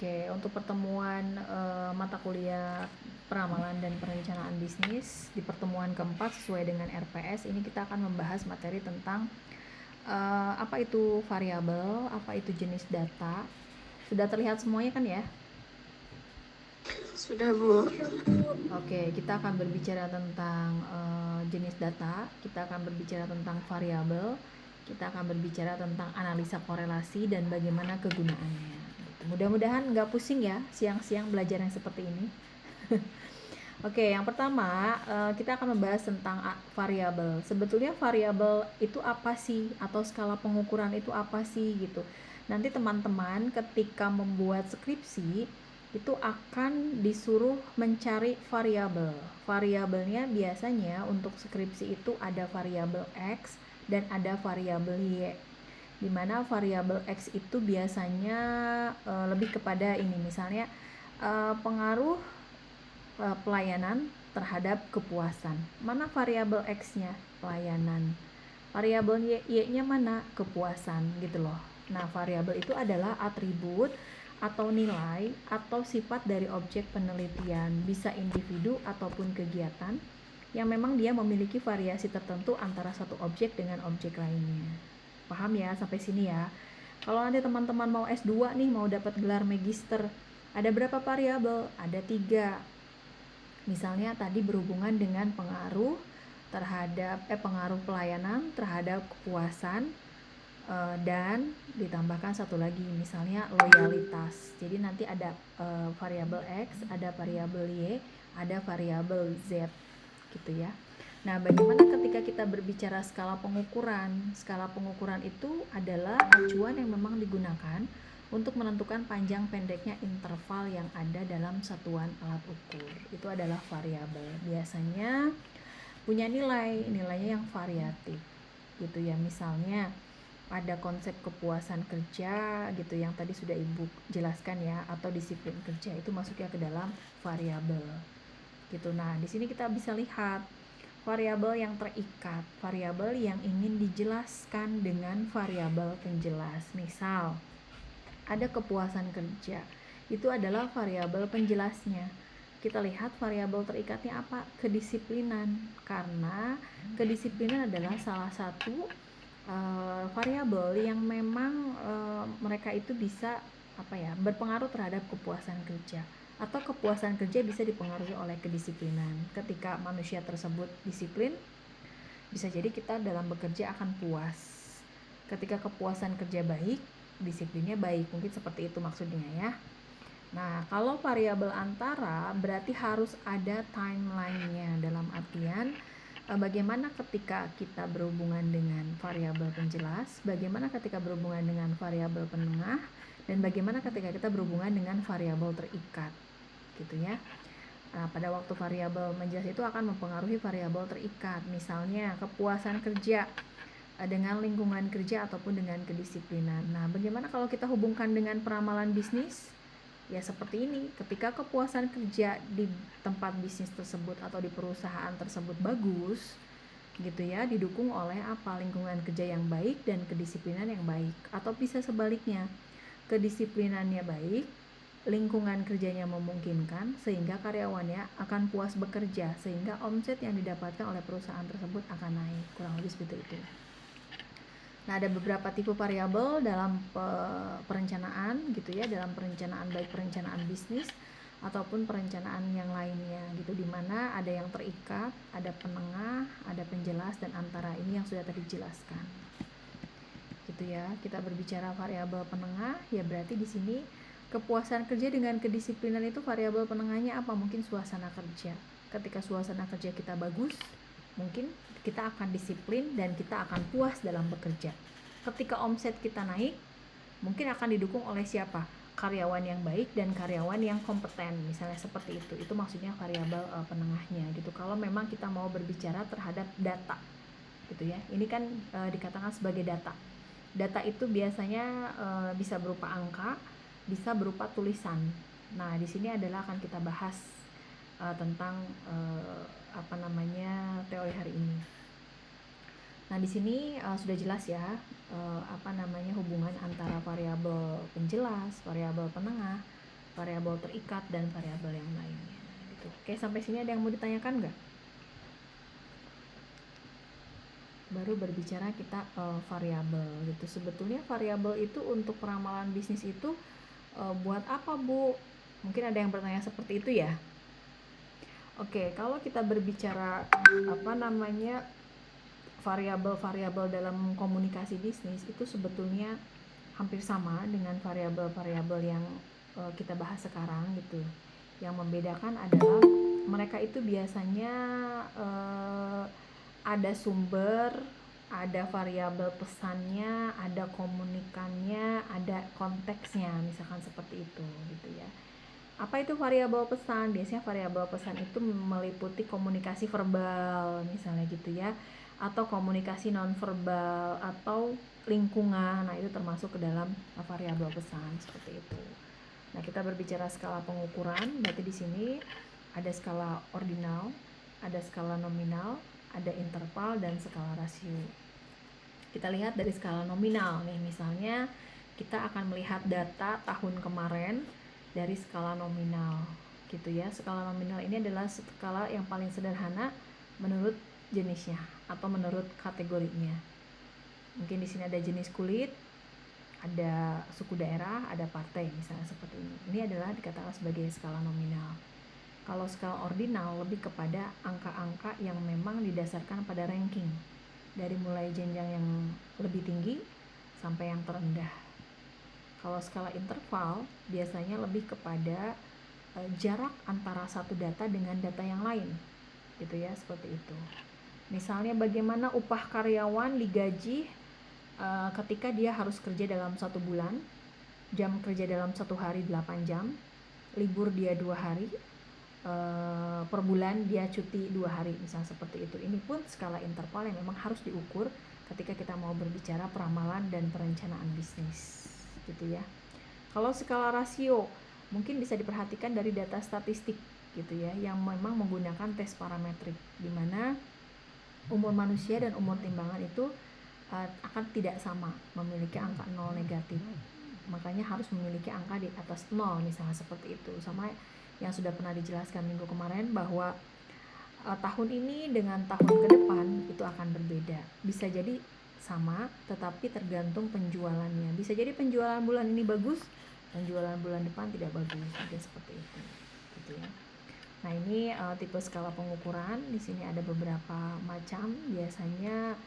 Oke, untuk pertemuan mata kuliah peramalan dan perencanaan bisnis di pertemuan keempat sesuai dengan RPS ini kita akan membahas materi tentang apa itu variabel, apa itu jenis data. Sudah terlihat semuanya kan ya? Sudah, Bu. Oke, kita akan berbicara tentang jenis data, kita akan berbicara tentang variabel, kita akan berbicara tentang analisa korelasi dan bagaimana kegunaannya. Mudah-mudahan nggak pusing ya siang-siang belajar yang seperti ini. Oke, yang pertama kita akan membahas tentang variabel. Sebetulnya variabel itu apa sih? Atau skala pengukuran itu apa sih gitu. Nanti teman-teman ketika membuat skripsi itu akan disuruh mencari variabel. Variabelnya biasanya untuk skripsi itu ada variabel X dan ada variabel Y. Di mana variabel X itu biasanya lebih kepada ini, misalnya pengaruh pelayanan terhadap kepuasan. Mana variabel X-nya? Pelayanan. Variabel Y-nya mana? Kepuasan gitu loh. Nah, variabel itu adalah atribut atau nilai atau sifat dari objek penelitian, bisa individu ataupun kegiatan yang memang dia memiliki variasi tertentu antara satu objek dengan objek lainnya. Paham ya sampai sini ya? Kalau nanti teman-teman mau S2 nih, mau dapat gelar magister, ada berapa variabel? Ada 3. Misalnya tadi berhubungan dengan pengaruh terhadap pengaruh pelayanan terhadap kepuasan, dan ditambahkan satu lagi misalnya loyalitas. Jadi nanti ada variabel X, ada variabel Y, ada variabel Z gitu ya. Nah, bagaimana ketika kita berbicara skala pengukuran? Skala pengukuran itu adalah acuan yang memang digunakan untuk menentukan panjang pendeknya interval yang ada dalam satuan alat ukur. Itu adalah variabel. Biasanya punya nilainya yang variatif gitu ya. Misalnya ada konsep kepuasan kerja gitu yang tadi sudah Ibu jelaskan ya, atau disiplin kerja itu masuknya ke dalam variabel gitu. Nah, di sini kita bisa lihat variabel yang terikat, variabel yang ingin dijelaskan dengan variabel penjelas. Misal, ada kepuasan kerja, itu adalah variabel penjelasnya. Kita lihat variabel terikatnya apa? Kedisiplinan, karena kedisiplinan adalah salah satu variabel yang memang mereka itu bisa berpengaruh terhadap kepuasan kerja, atau kepuasan kerja bisa dipengaruhi oleh kedisiplinan. Ketika manusia tersebut disiplin, bisa jadi kita dalam bekerja akan puas. Ketika kepuasan kerja baik, disiplinnya baik. Mungkin seperti itu maksudnya ya. Nah, kalau variabel antara berarti harus ada timeline-nya, dalam artian bagaimana ketika kita berhubungan dengan variabel penjelas, bagaimana ketika berhubungan dengan variabel penengah, dan bagaimana ketika kita berhubungan dengan variabel terikat gitu ya. Nah, pada waktu variabel menjelas itu akan mempengaruhi variabel terikat, misalnya kepuasan kerja dengan lingkungan kerja ataupun dengan kedisiplinan. Nah, bagaimana kalau kita hubungkan dengan peramalan bisnis? Ya seperti ini, ketika kepuasan kerja di tempat bisnis tersebut atau di perusahaan tersebut bagus gitu ya, didukung oleh apa? Lingkungan kerja yang baik dan kedisiplinan yang baik. Atau bisa sebaliknya, kedisiplinannya baik, lingkungan kerjanya memungkinkan, sehingga karyawannya akan puas bekerja, sehingga omset yang didapatkan oleh perusahaan tersebut akan naik. Kurang lebih seperti itu. Nah, ada beberapa tipe variabel dalam perencanaan gitu ya, dalam perencanaan baik perencanaan bisnis ataupun perencanaan yang lainnya gitu, dimana ada yang terikat, ada penengah, ada penjelas, dan antara ini yang sudah tadi dijelaskan gitu ya. Kita berbicara variabel penengah, ya berarti di sini kepuasan kerja dengan kedisiplinan itu variabel penengahnya apa? Mungkin suasana kerja. Ketika suasana kerja kita bagus, mungkin kita akan disiplin dan kita akan puas dalam bekerja. Ketika omset kita naik, mungkin akan didukung oleh siapa? Karyawan yang baik dan karyawan yang kompeten, misalnya seperti itu. Itu maksudnya variabel penengahnya gitu. Kalau memang kita mau berbicara terhadap data gitu ya. Ini kan dikatakan sebagai data. Data itu biasanya bisa berupa angka, bisa berupa tulisan. Nah, di sini adalah akan kita bahas tentang teori hari ini. Nah, di sini sudah jelas ya hubungan antara variabel penjelas, variabel penengah, variabel terikat, dan variabel yang lainnya gitu. Oke, sampai sini ada yang mau ditanyakan nggak? Baru berbicara kita variabel gitu. Sebetulnya variabel itu untuk peramalan bisnis itu buat apa, Bu? Mungkin ada yang bertanya seperti itu ya. Oke, kalau kita berbicara variabel-variabel dalam komunikasi bisnis itu sebetulnya hampir sama dengan variabel-variabel yang kita bahas sekarang gitu. Yang membedakan adalah mereka itu biasanya ada sumber, ada variabel pesannya, ada komunikannya, ada konteksnya, misalkan seperti itu gitu ya. Apa itu variabel pesan? Biasanya variabel pesan itu meliputi komunikasi verbal misalnya gitu ya, atau komunikasi nonverbal atau lingkungan. Nah, itu termasuk ke dalam variabel pesan seperti itu. Nah, kita berbicara skala pengukuran, berarti di sini ada skala ordinal, ada skala nominal, ada interval, dan skala rasio. Kita lihat dari skala nominal nih, misalnya kita akan melihat data tahun kemarin dari skala nominal gitu ya. Skala nominal ini adalah skala yang paling sederhana menurut jenisnya atau menurut kategorinya. Mungkin di sini ada jenis kulit, ada suku daerah, ada partai misalnya seperti ini. Ini adalah dikatakan sebagai skala nominal. Kalau skala ordinal lebih kepada angka-angka yang memang didasarkan pada ranking, dari mulai jenjang yang lebih tinggi sampai yang terendah. Kalau skala interval biasanya lebih kepada jarak antara satu data dengan data yang lain gitu ya, seperti itu. Misalnya bagaimana upah karyawan digaji ketika dia harus kerja dalam 1 bulan, jam kerja dalam 1 hari 8 jam, libur dia 2 hari, per bulan dia cuti 2 hari, misalnya seperti itu. Ini pun skala interval yang memang harus diukur ketika kita mau berbicara peramalan dan perencanaan bisnis gitu ya. Kalau skala rasio mungkin bisa diperhatikan dari data statistik gitu ya, yang memang menggunakan tes parametrik, di mana umur manusia dan umur timbangan itu akan tidak sama, memiliki angka 0 negatif. Makanya harus memiliki angka di atas 0 misalnya seperti itu. Sama yang sudah pernah dijelaskan minggu kemarin bahwa tahun ini dengan tahun ke depan itu akan berbeda. Bisa jadi sama, tetapi tergantung penjualannya. Bisa jadi penjualan bulan ini bagus, penjualan bulan depan tidak bagus, mungkin seperti itu, gitu ya. Nah, ini tipe skala pengukuran. Di sini ada beberapa macam. Biasanya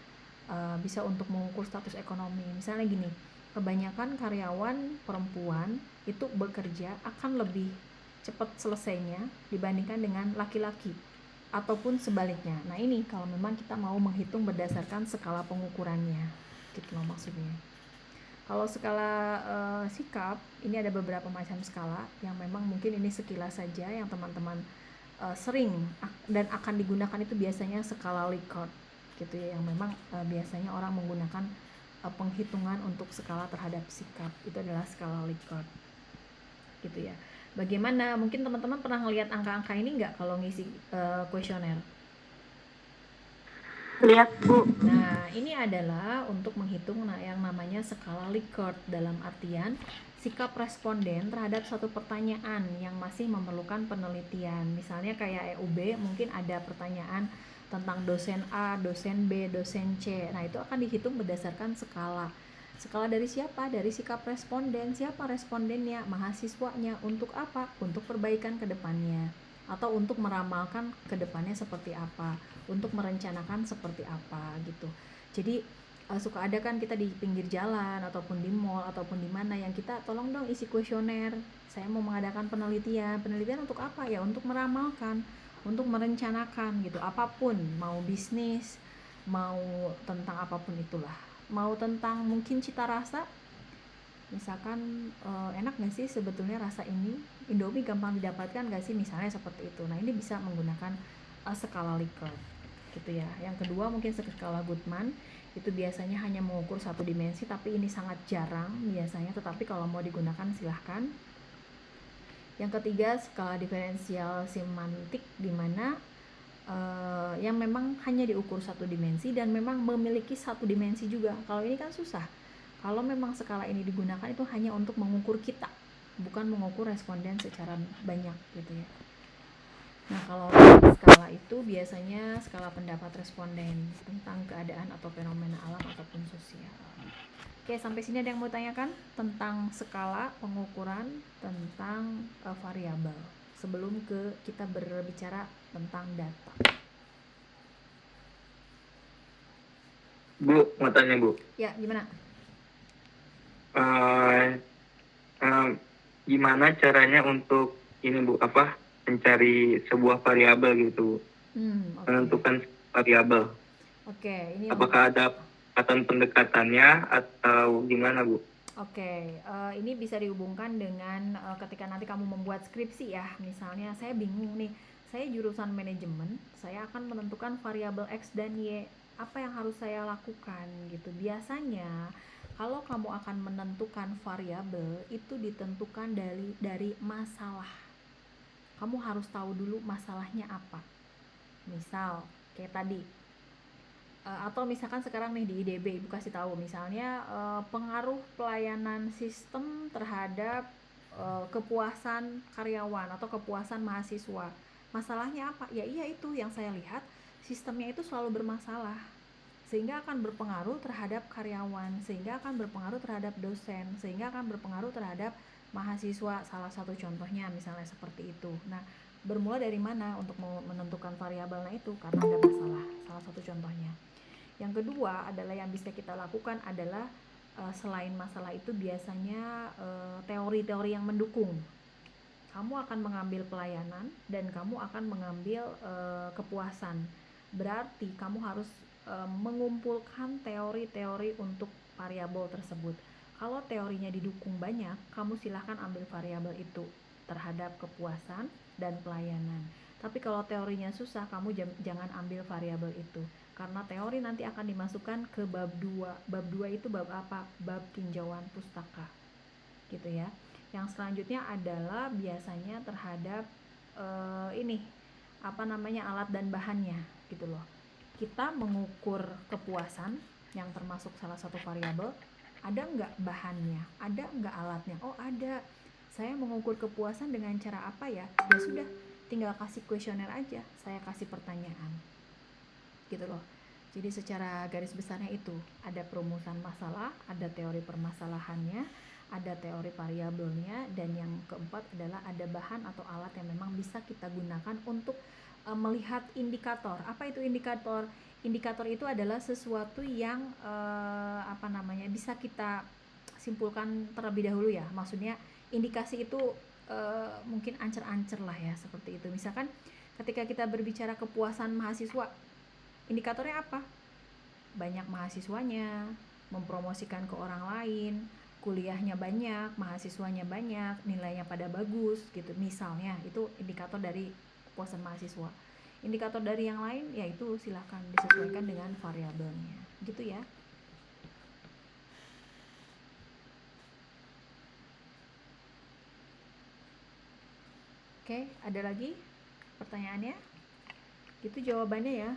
bisa untuk mengukur status ekonomi. Misalnya gini, kebanyakan karyawan perempuan itu bekerja akan lebih cepat selesainya dibandingkan dengan laki-laki, ataupun sebaliknya. Nah, ini kalau memang kita mau menghitung berdasarkan skala pengukurannya gitu loh maksudnya. Kalau skala sikap, ini ada beberapa macam skala yang memang mungkin ini sekilas saja yang teman-teman sering dan akan digunakan. Itu biasanya skala Likert gitu ya, yang memang biasanya orang menggunakan penghitungan untuk skala terhadap sikap. Itu adalah skala Likert gitu ya. Bagaimana? Mungkin teman-teman pernah ngelihat angka-angka ini nggak kalau ngisi kuesioner? Lihat, Bu. Nah, ini adalah untuk menghitung yang namanya skala Likert, dalam artian sikap responden terhadap satu pertanyaan yang masih memerlukan penelitian. Misalnya kayak EUB, mungkin ada pertanyaan tentang dosen A, dosen B, dosen C. Nah, itu akan dihitung berdasarkan skala. Skala dari siapa? Dari sikap responden. Siapa respondennya? Mahasiswanya. Untuk apa? Untuk perbaikan ke depannya, atau untuk meramalkan ke depannya seperti apa, untuk merencanakan seperti apa gitu. Jadi suka ada kan kita di pinggir jalan ataupun di mall ataupun di mana yang kita tolong dong isi kuesioner. Saya mau mengadakan penelitian. Penelitian untuk apa? Ya untuk meramalkan, untuk merencanakan gitu. Apapun, mau bisnis, mau tentang apapun itulah. Mau tentang mungkin cita rasa, misalkan enak gak sih sebetulnya rasa ini, Indomie gampang didapatkan gak sih, misalnya seperti itu. Nah, ini bisa menggunakan skala Likert gitu ya. Yang kedua mungkin skala Goodman, itu biasanya hanya mengukur satu dimensi, tapi ini sangat jarang biasanya, tetapi kalau mau digunakan silahkan. Yang ketiga skala diferensial semantik, di mana yang memang hanya diukur satu dimensi dan memang memiliki satu dimensi juga. Kalau ini kan susah. Kalau memang skala ini digunakan itu hanya untuk mengukur kita, bukan mengukur responden secara banyak gitu ya. Nah, kalau skala itu biasanya skala pendapat responden tentang keadaan atau fenomena alam ataupun sosial. Oke, sampai sini ada yang mau tanyakan tentang skala pengukuran tentang variabel sebelum kita berbicara tentang data. Bu, mau tanya Bu. Ya, gimana? Gimana caranya untuk ini Bu, mencari sebuah variabel gitu, Okay. menentukan variabel. Ini Apakah ada pendekatannya atau gimana Bu? Ini bisa dihubungkan dengan ketika nanti kamu membuat skripsi ya. Misalnya saya bingung nih, saya jurusan manajemen, saya akan menentukan variabel X dan Y. Apa yang harus saya lakukan gitu. Biasanya kalau kamu akan menentukan variabel itu ditentukan dari masalah. Kamu harus tahu dulu masalahnya apa. Misal kayak tadi, atau misalkan sekarang nih di IDB Ibu kasih tahu misalnya pengaruh pelayanan sistem terhadap kepuasan karyawan atau kepuasan mahasiswa. Masalahnya apa? Ya iya itu yang saya lihat sistemnya itu selalu bermasalah, sehingga akan berpengaruh terhadap karyawan, sehingga akan berpengaruh terhadap dosen, sehingga akan berpengaruh terhadap mahasiswa. Salah satu contohnya misalnya seperti itu. Nah, bermula dari mana untuk menentukan variabelnya itu? Karena ada masalah. Salah satu contohnya. Yang kedua adalah yang bisa kita lakukan adalah selain masalah itu biasanya teori-teori yang mendukung. Kamu akan mengambil pelayanan dan kamu akan mengambil kepuasan. Berarti kamu harus mengumpulkan teori-teori untuk variabel tersebut. Kalau teorinya didukung banyak, kamu silahkan ambil variabel itu terhadap kepuasan dan pelayanan. Tapi kalau teorinya susah, kamu jangan ambil variabel itu. Karena teori nanti akan dimasukkan ke bab 2. Bab 2 itu bab apa? Bab tinjauan pustaka. Gitu ya. Yang selanjutnya adalah biasanya terhadap alat dan bahannya gitu loh. Kita mengukur kepuasan yang termasuk salah satu variabel, ada nggak bahannya, ada nggak alatnya. Oh ada, saya mengukur kepuasan dengan cara apa ya? Ya sudah, tinggal kasih kuesioner aja, saya kasih pertanyaan gitu loh. Jadi secara garis besarnya itu ada perumusan masalah, ada teori permasalahannya, ada teori variabelnya, dan yang keempat adalah ada bahan atau alat yang memang bisa kita gunakan untuk melihat indikator. Apa itu indikator? Indikator itu adalah sesuatu yang bisa kita simpulkan terlebih dahulu ya. Maksudnya indikasi itu mungkin ancer-ancer lah ya, seperti itu. Misalkan ketika kita berbicara kepuasan mahasiswa, indikatornya apa? Banyak mahasiswanya, mempromosikan ke orang lain, kuliahnya banyak, mahasiswanya banyak, nilainya pada bagus gitu. Misalnya itu indikator dari kepuasan mahasiswa. Indikator dari yang lain yaitu silahkan disesuaikan dengan variabelnya. Gitu ya. Oke, ada lagi pertanyaannya? Itu jawabannya ya.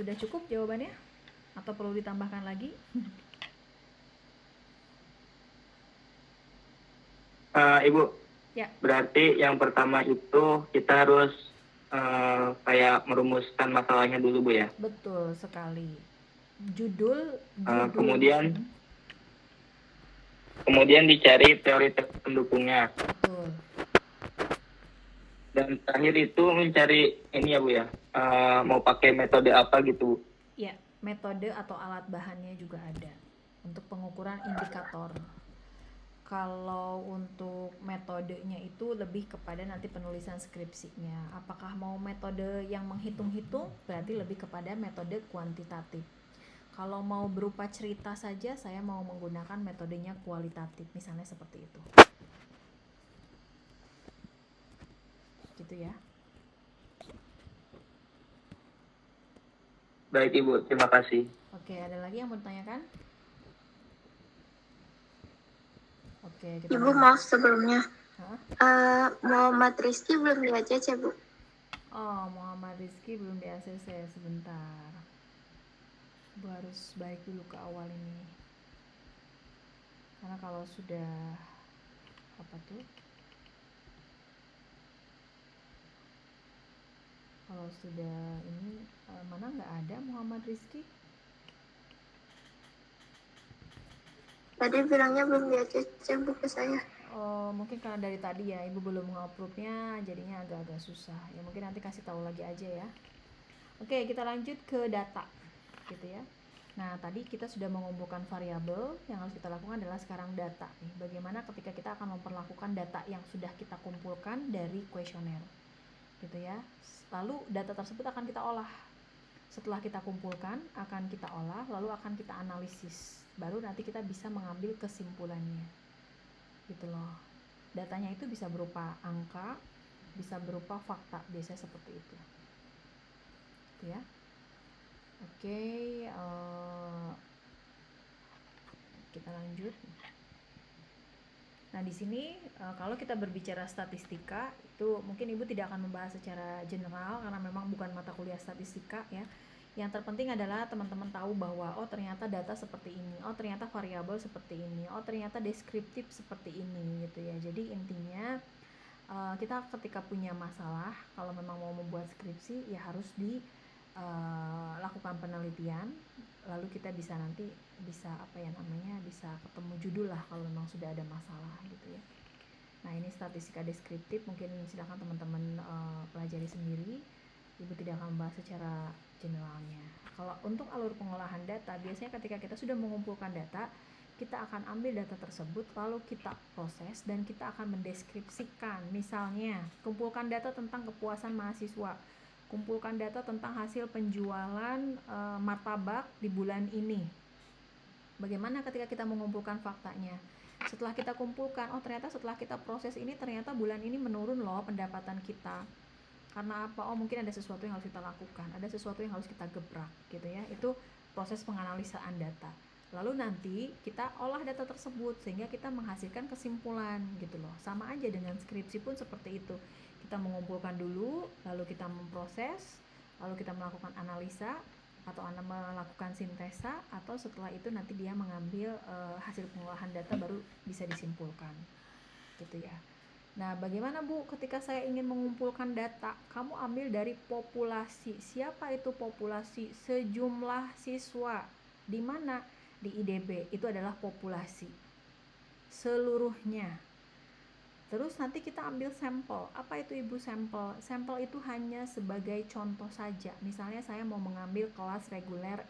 Sudah cukup jawabannya? Atau perlu ditambahkan lagi? Ibu, Ya. berarti yang pertama itu kita harus kayak merumuskan masalahnya dulu Bu ya? Betul sekali. Judul. Kemudian dicari teori pendukungnya. Betul. Dan terakhir itu mencari ini ya Bu ya, mau pakai metode apa gitu? Ya, metode atau alat bahannya juga ada untuk pengukuran indikator. Kalau untuk metodenya itu lebih kepada nanti penulisan skripsinya. Apakah mau metode yang menghitung-hitung? Berarti lebih kepada metode kuantitatif. Kalau mau berupa cerita saja, saya mau menggunakan metodenya kualitatif, misalnya seperti itu. Gitu ya. Baik Ibu, terima kasih. Oke, ada lagi yang mau ditanyakan? Oke, Ibu maaf sebelumnya. Muhammad Rizky belum di ACC Bu. Oh, Muhammad Rizky belum di ACC, sebentar. Ibu harus balik dulu ke awal ini. Karena kalau sudah Apa tuh? Kalau sudah ini mana nggak ada Muhammad Rizky? Tadi bilangnya belum dia cek buku saya. Oh, mungkin karena dari tadi ya ibu belum menguploadnya, jadinya agak-agak susah. Ya mungkin nanti kasih tahu lagi aja ya. Oke, kita lanjut ke data, gitu ya. Nah, tadi kita sudah mengumpulkan variabel, yang harus kita lakukan adalah sekarang data nih. Bagaimana ketika kita akan memperlakukan data yang sudah kita kumpulkan dari kuesioner, gitu ya. Lalu data tersebut akan kita olah. Setelah kita kumpulkan, akan kita olah, lalu akan kita analisis. Baru nanti kita bisa mengambil kesimpulannya, gitu loh. Datanya itu bisa berupa angka, bisa berupa fakta, biasanya seperti itu, gitu ya. Oke, kita lanjut. Nah, di sini kalau kita berbicara statistika, itu mungkin Ibu tidak akan membahas secara general karena memang bukan mata kuliah statistika ya. Yang terpenting adalah teman-teman tahu bahwa oh ternyata data seperti ini, oh ternyata variabel seperti ini, oh ternyata deskriptif seperti ini gitu ya. Jadi intinya kita ketika punya masalah, kalau memang mau membuat skripsi ya harus lakukan penelitian, lalu kita bisa nanti bisa bisa ketemu judul lah kalau memang sudah ada masalah gitu ya. Nah, ini statistika deskriptif, mungkin silakan teman-teman pelajari sendiri. Ibu tidak akan membahas secara generalnya. Kalau untuk alur pengolahan data, biasanya ketika kita sudah mengumpulkan data, kita akan ambil data tersebut lalu kita proses dan kita akan mendeskripsikan. Misalnya, kumpulkan data tentang kepuasan mahasiswa, kumpulkan data tentang hasil penjualan martabak di bulan ini. Bagaimana ketika kita mengumpulkan faktanya? Setelah kita kumpulkan, oh ternyata setelah kita proses ini ternyata bulan ini menurun loh pendapatan kita. Karena apa? Oh mungkin ada sesuatu yang harus kita lakukan, ada sesuatu yang harus kita gebrak gitu ya. Itu proses penganalisaan data. Lalu nanti kita olah data tersebut sehingga kita menghasilkan kesimpulan gitu loh. Sama aja dengan skripsi pun seperti itu. Kita mengumpulkan dulu, lalu kita memproses, lalu kita melakukan analisa atau Anda melakukan sintesa, atau setelah itu nanti dia mengambil hasil pengolahan data baru bisa disimpulkan gitu ya. Nah, bagaimana Bu ketika saya ingin mengumpulkan data? Kamu ambil dari populasi. Siapa itu populasi? Sejumlah siswa. Di mana? Di IDB. Itu adalah populasi seluruhnya. Terus nanti kita ambil sampel. Apa itu Ibu sampel? Sampel itu hanya sebagai contoh saja. Misalnya saya mau mengambil kelas reguler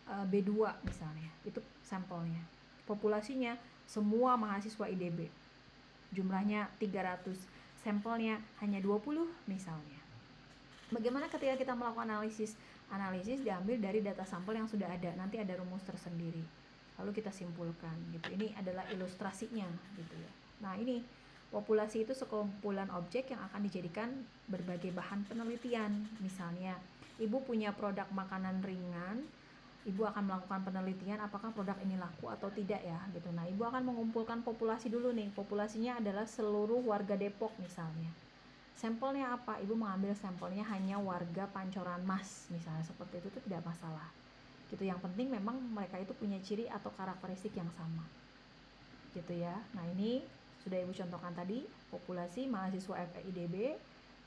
B2 misalnya. Itu sampelnya. Populasinya semua mahasiswa IDB. Jumlahnya 300, sampelnya hanya 20 misalnya. Bagaimana ketika kita melakukan analisis? Analisis diambil dari data sampel yang sudah ada, nanti ada rumus tersendiri. Lalu kita simpulkan gitu. Ini adalah ilustrasinya gitu ya. Nah, ini populasi itu sekumpulan objek yang akan dijadikan berbagai bahan penelitian. Misalnya, Ibu punya produk makanan ringan, Ibu akan melakukan penelitian apakah produk ini laku atau tidak ya gitu. Nah, Ibu akan mengumpulkan populasi dulu nih. Populasinya adalah seluruh warga Depok misalnya. Sampelnya apa? Ibu mengambil sampelnya hanya warga Pancoran Mas misalnya, seperti itu tidak masalah. Gitu. Yang penting memang mereka itu punya ciri atau karakteristik yang sama. Gitu ya. Nah, ini sudah Ibu contohkan tadi, populasi mahasiswa FEIDB,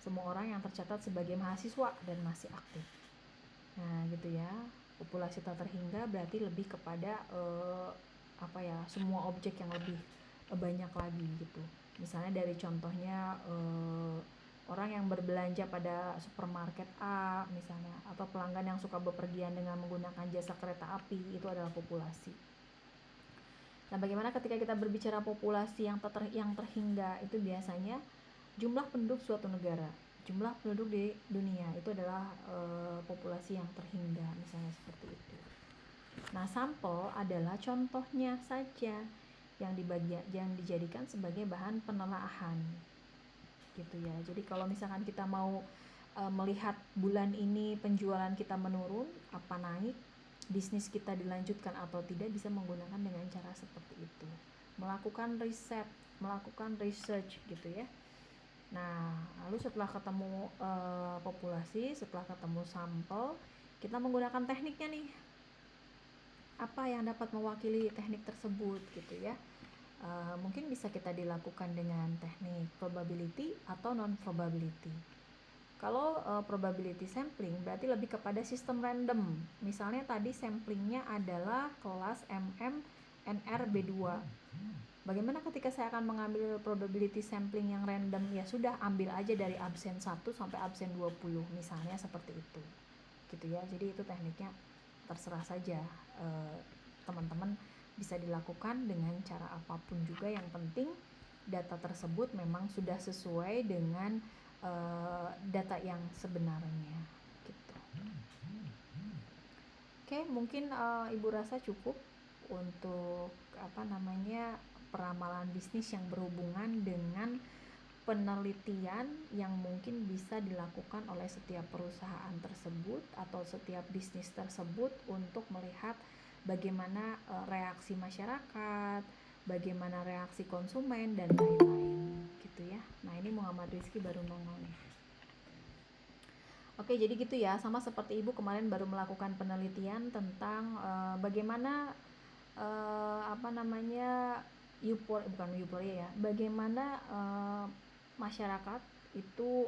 semua orang yang tercatat sebagai mahasiswa dan masih aktif. Nah, gitu ya. Populasi tak terhingga berarti lebih kepada semua objek yang lebih banyak lagi gitu. Misalnya dari contohnya orang yang berbelanja pada supermarket A misalnya, atau pelanggan yang suka bepergian dengan menggunakan jasa kereta api, itu adalah populasi. Nah, bagaimana ketika kita berbicara populasi yang terhingga? Itu biasanya jumlah penduduk suatu negara, jumlah penduduk di dunia, itu adalah populasi yang terhingga misalnya seperti itu. Nah, sampel adalah contohnya saja yang dijadikan sebagai bahan penelaahan gitu ya. Jadi kalau misalkan kita mau melihat bulan ini penjualan kita menurun, apa naik, bisnis kita dilanjutkan atau tidak, bisa menggunakan dengan cara seperti itu. Melakukan riset, melakukan research gitu ya. Nah, lalu setelah ketemu populasi, setelah ketemu sampel, kita menggunakan tekniknya nih. Apa yang dapat mewakili teknik tersebut gitu ya. Mungkin bisa kita dilakukan dengan teknik probability atau non-probability. Kalau probability sampling berarti lebih kepada sistem random. Misalnya tadi samplingnya adalah kelas NR B2. Bagaimana ketika saya akan mengambil probability sampling yang random? Ya sudah, ambil aja dari absen 1 sampai absen 20, misalnya seperti itu. Gitu ya. Jadi itu tekniknya terserah saja. Teman-teman bisa dilakukan dengan cara apapun juga, yang penting data tersebut memang sudah sesuai dengan data yang sebenarnya gitu. Oke, mungkin Ibu rasa cukup untuk peramalan bisnis yang berhubungan dengan penelitian yang mungkin bisa dilakukan oleh setiap perusahaan tersebut atau setiap bisnis tersebut untuk melihat bagaimana reaksi masyarakat, bagaimana reaksi konsumen dan lain-lain gitu ya. Nah, ini Muhammad Rizky baru nongol nih. Oke, jadi gitu ya, sama seperti Ibu kemarin baru melakukan penelitian tentang bagaimana euforia ya, bagaimana masyarakat itu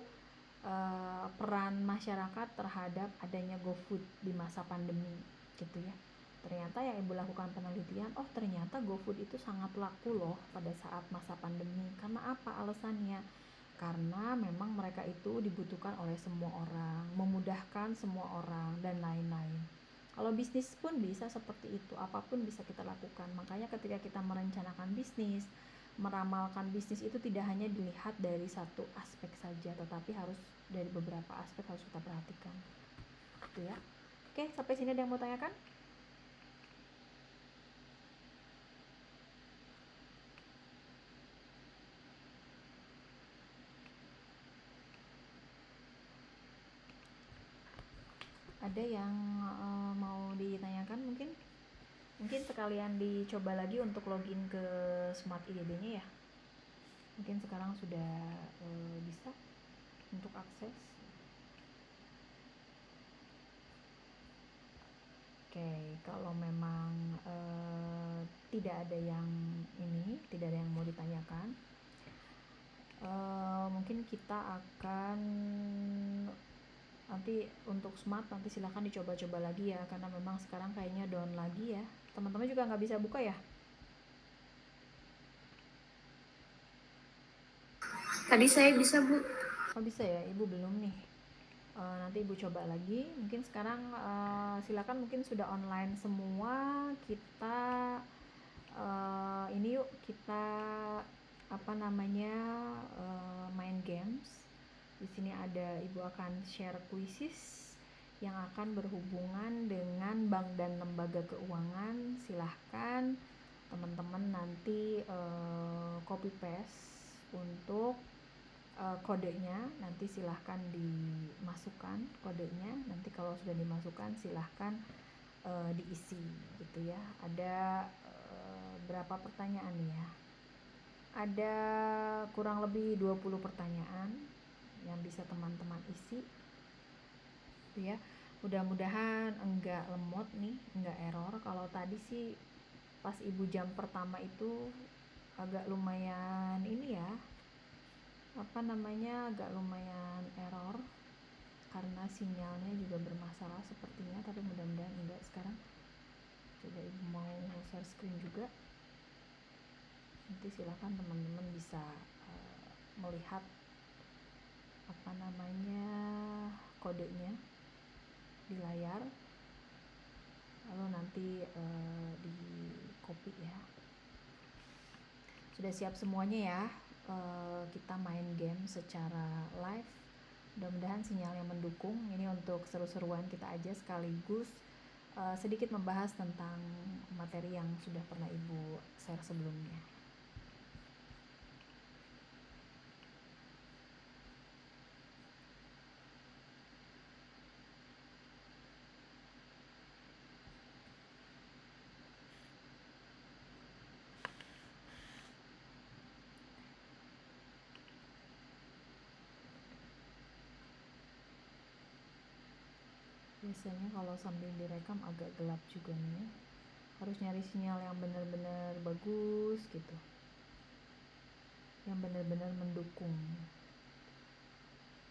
peran masyarakat terhadap adanya GoFood di masa pandemi gitu ya. Ternyata yang Ibu lakukan penelitian, oh ternyata GoFood itu sangat laku loh pada saat masa pandemi. Karena apa alasannya? Karena memang mereka itu dibutuhkan oleh semua orang, memudahkan semua orang dan lain-lain. Kalau bisnis pun bisa seperti itu, apapun bisa kita lakukan. Makanya ketika kita merencanakan bisnis, meramalkan bisnis itu tidak hanya dilihat dari satu aspek saja, tetapi harus dari beberapa aspek harus kita perhatikan. Gitu ya. Oke, sampai sini ada yang mau tanyakan? Ada yang mau ditanyakan mungkin? Mungkin sekalian dicoba lagi untuk login ke Smart IDB-nya ya. Mungkin sekarang sudah bisa untuk akses. Oke, kalau memang tidak ada yang mau ditanyakan, mungkin kita akan nanti untuk Smart nanti silahkan dicoba-coba lagi ya, karena memang sekarang kayaknya down lagi ya. Teman-teman juga nggak bisa buka ya? Tadi saya bisa, Bu. Oh bisa ya, Ibu belum nih. Nanti Ibu coba lagi. Mungkin sekarang silakan, mungkin sudah online semua. Kita ini yuk, kita main games. Di sini ada Ibu akan share quizzes yang akan berhubungan dengan bank dan lembaga keuangan. Silahkan teman-teman nanti copy paste untuk kodenya, nanti silahkan dimasukkan kodenya. Nanti kalau sudah dimasukkan silahkan diisi gitu ya. Ada berapa pertanyaan ya? Ada kurang lebih 20 pertanyaan yang bisa teman-teman isi gitu ya. Mudah-mudahan enggak lemot nih, enggak error. Kalau tadi sih pas Ibu jam pertama itu agak lumayan agak lumayan error karena sinyalnya juga bermasalah sepertinya, tapi mudah-mudahan enggak sekarang. Coba Ibu mau share screen juga, nanti silakan teman-teman bisa melihat kodenya di layar, lalu nanti di copy ya. Sudah siap semuanya ya? Kita main game secara live, mudah-mudahan sinyalnya mendukung. Ini untuk seru-seruan kita aja, sekaligus sedikit membahas tentang materi yang sudah pernah Ibu share sebelumnya. Biasanya kalau sambil direkam agak gelap juga nih, harus nyari sinyal yang benar-benar bagus gitu. yang benar-benar mendukung.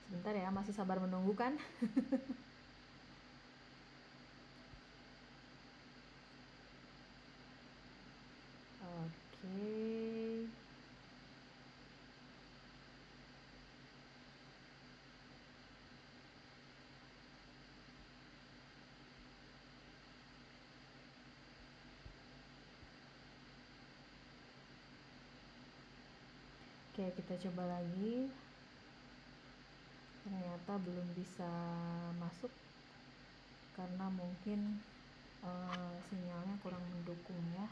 Sebentar ya, masih sabar menunggu kan? Oke. Oke, kita coba lagi. Ternyata belum bisa masuk karena mungkin sinyalnya kurang mendukung ya.